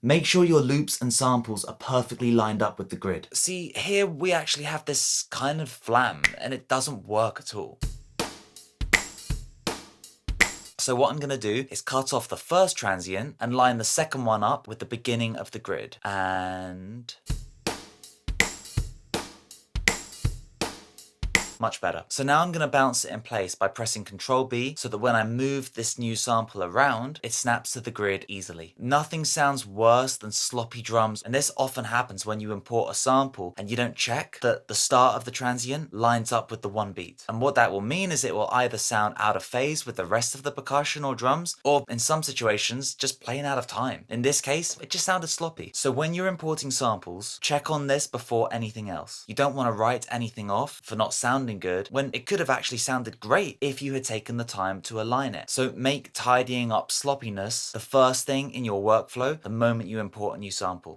Make sure your loops and samples are perfectly lined up with the grid. See, here we actually have this kind of flam, and it doesn't work at all. So what I'm going to do is cut off the first transient and line the second one up with the beginning of the grid. And much better. So now I'm going to bounce it in place by pressing Ctrl B so that when I move this new sample around, it snaps to the grid easily. Nothing sounds worse than sloppy drums, and this often happens when you import a sample and you don't check that the start of the transient lines up with the one beat. And what that will mean is it will either sound out of phase with the rest of the percussion or drums, or in some situations, just plain out of time. In this case, it just sounded sloppy. So when you're importing samples, check on this before anything else. You don't want to write anything off for not sounding good when it could have actually sounded great if you had taken the time to align it. So make tidying up sloppiness the first thing in your workflow the moment you import a new sample.